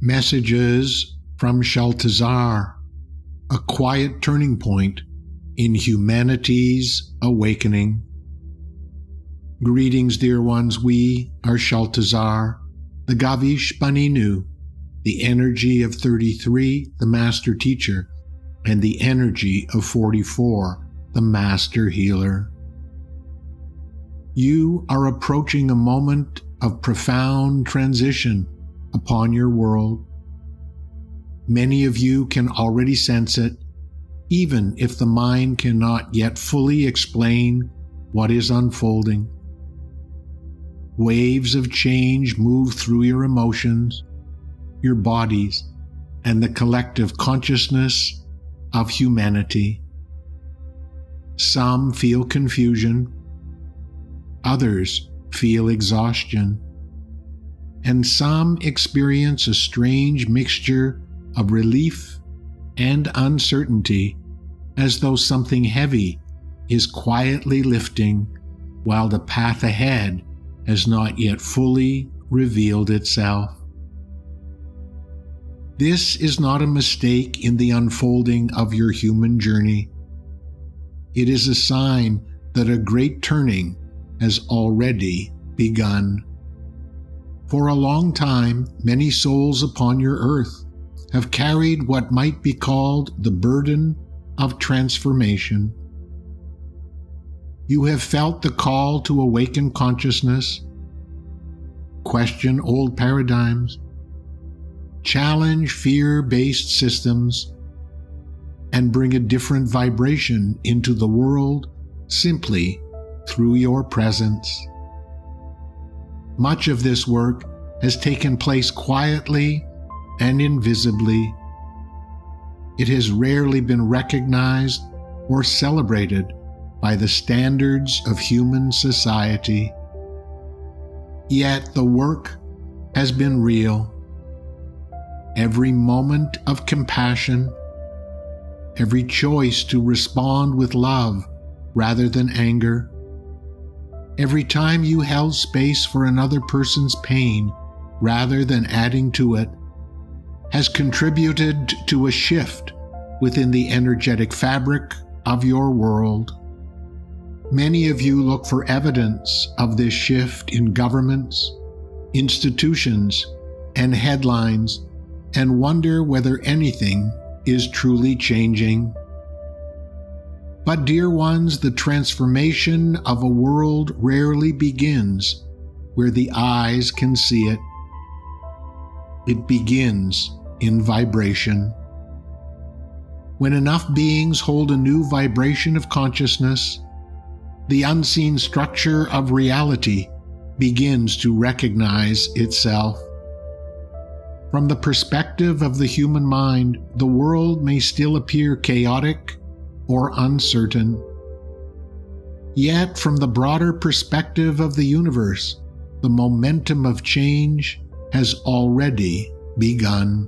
Messages from Shaltazar, a quiet turning point in humanity's awakening. Greetings, dear ones. We are Shaltazar, the Gavish Baninu, the energy of 33, the Master Teacher, and the energy of 44, the Master Healer. You are approaching a moment of profound transition upon your world. Many of you can already sense it, even if the mind cannot yet fully explain what is unfolding. Waves of change move through your emotions, your bodies, and the collective consciousness of humanity. Some feel confusion, others feel exhaustion, and some experience a strange mixture of relief and uncertainty, as though something heavy is quietly lifting while the path ahead has not yet fully revealed itself. This is not a mistake in the unfolding of your human journey. It is a sign that a great turning has already begun. For a long time, many souls upon your earth have carried what might be called the burden of transformation. You have felt the call to awaken consciousness, question old paradigms, challenge fear-based systems, and bring a different vibration into the world simply through your presence. Much of this work has taken place quietly and invisibly. It has rarely been recognized or celebrated by the standards of human society. Yet the work has been real. Every moment of compassion, every choice to respond with love rather than anger, every time you held space for another person's pain rather than adding to it, has contributed to a shift within the energetic fabric of your world. Many of you look for evidence of this shift in governments, institutions, and headlines, and wonder whether anything is truly changing. But dear ones, the transformation of a world rarely begins where the eyes can see it. It begins in vibration. When enough beings hold a new vibration of consciousness, the unseen structure of reality begins to recognize itself. From the perspective of the human mind, the world may still appear chaotic or uncertain. Yet, from the broader perspective of the universe, the momentum of change has already begun.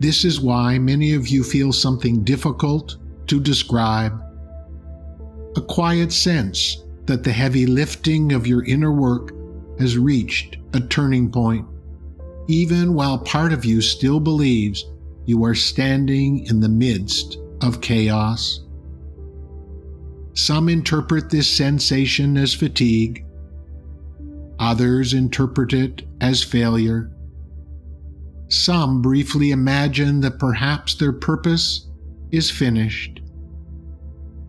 This is why many of you feel something difficult to describe. A quiet sense that the heavy lifting of your inner work has reached a turning point, even while part of you still believes you are standing in the midst of chaos. Some interpret this sensation as fatigue. Others interpret it as failure. Some briefly imagine that perhaps their purpose is finished.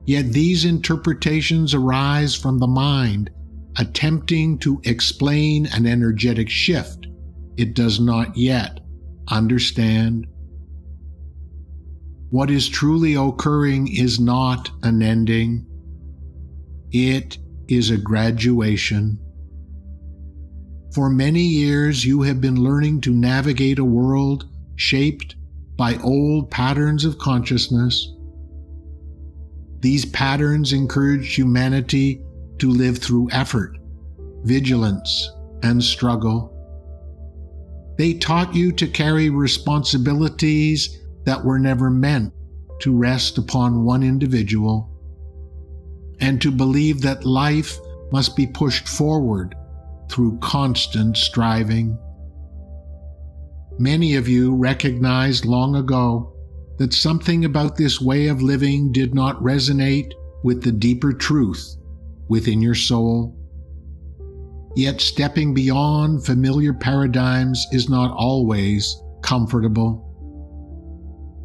Yet these interpretations arise from the mind attempting to explain an energetic shift it does not yet understand. What is truly occurring is not an ending. It is a graduation. For many years, you have been learning to navigate a world shaped by old patterns of consciousness. These patterns encouraged humanity to live through effort, vigilance, and struggle. They taught you to carry responsibilities that were never meant to rest upon one individual, and to believe that life must be pushed forward through constant striving. Many of you recognized long ago that something about this way of living did not resonate with the deeper truth within your soul. Yet stepping beyond familiar paradigms is not always comfortable.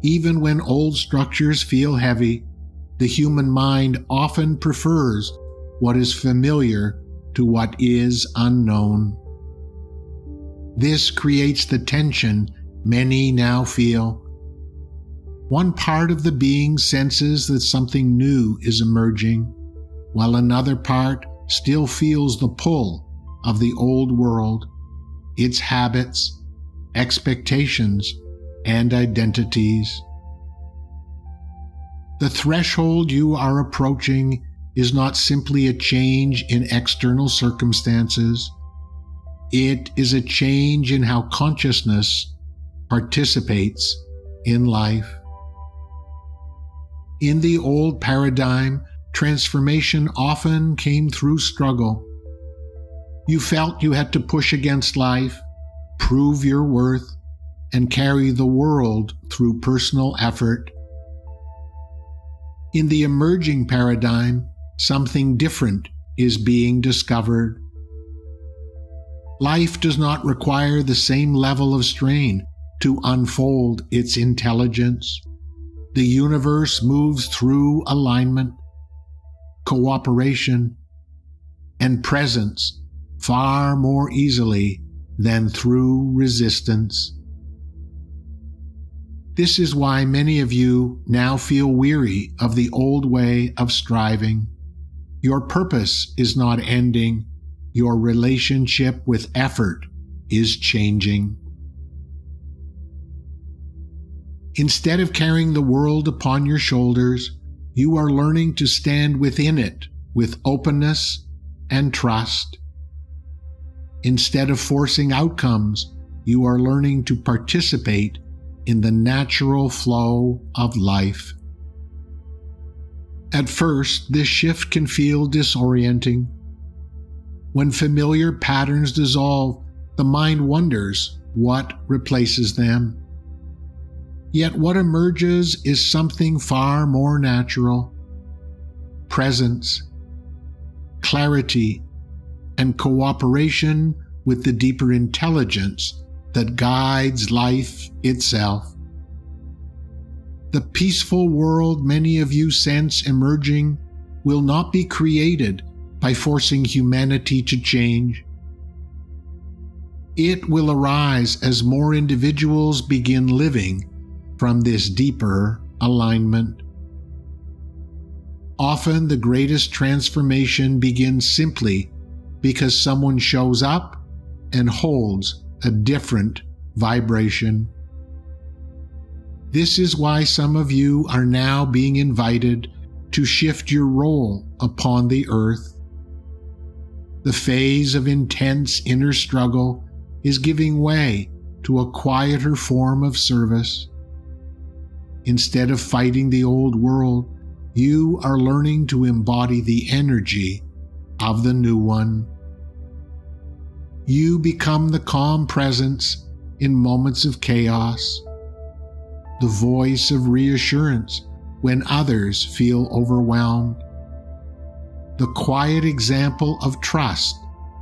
Even when old structures feel heavy, the human mind often prefers what is familiar to what is unknown. This creates the tension many now feel. One part of the being senses that something new is emerging, while another part still feels the pull of the old world, its habits, expectations, and identities. The threshold you are approaching is not simply a change in external circumstances. It is a change in how consciousness participates in life. In the old paradigm, transformation often came through struggle. You felt you had to push against life, prove your worth, and carry the world through personal effort. In the emerging paradigm, something different is being discovered. Life does not require the same level of strain to unfold its intelligence. The universe moves through alignment, cooperation, and presence far more easily than through resistance. This is why many of you now feel weary of the old way of striving. Your purpose is not ending. Your relationship with effort is changing. Instead of carrying the world upon your shoulders, you are learning to stand within it with openness and trust. Instead of forcing outcomes, you are learning to participate in the natural flow of life. At first, this shift can feel disorienting. When familiar patterns dissolve, the mind wonders what replaces them. Yet what emerges is something far more natural: presence, clarity, and cooperation with the deeper intelligence that guides life itself. The peaceful world many of you sense emerging will not be created by forcing humanity to change. It will arise as more individuals begin living from this deeper alignment. Often the greatest transformation begins simply because someone shows up and holds a different vibration. This is why some of you are now being invited to shift your role upon the earth. The phase of intense inner struggle is giving way to a quieter form of service. Instead of fighting the old world, you are learning to embody the energy of the new one. You become the calm presence in moments of chaos, the voice of reassurance when others feel overwhelmed, the quiet example of trust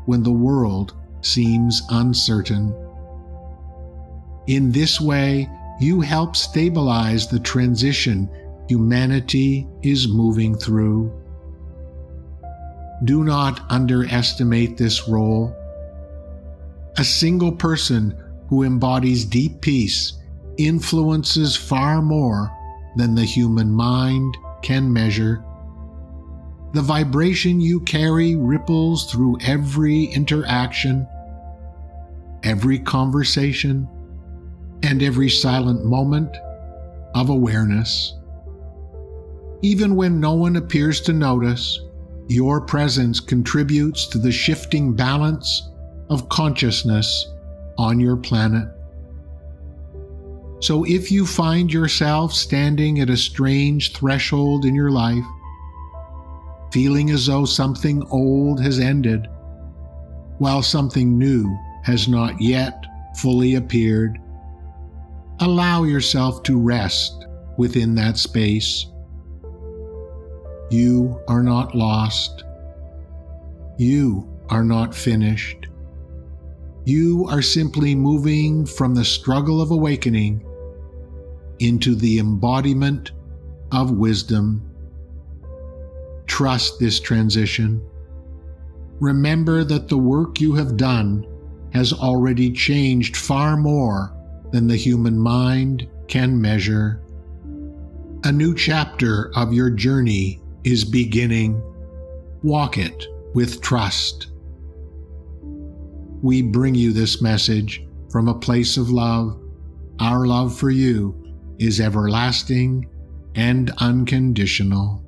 when the world seems uncertain. In this way, you help stabilize the transition humanity is moving through. Do not underestimate this role. A single person who embodies deep peace influences far more than the human mind can measure. The vibration you carry ripples through every interaction, every conversation, and every silent moment of awareness. Even when no one appears to notice, your presence contributes to the shifting balance of consciousness on your planet. So if you find yourself standing at a strange threshold in your life, feeling as though something old has ended, while something new has not yet fully appeared, Allow yourself to rest within that space. You are not lost. You are not finished. You are simply moving from the struggle of awakening into the embodiment of wisdom. Trust this transition. Remember that the work you have done has already changed far more than the human mind can measure. A new chapter of your journey is beginning. Walk it with trust. We bring you this message from a place of love. Our love for you is everlasting and unconditional.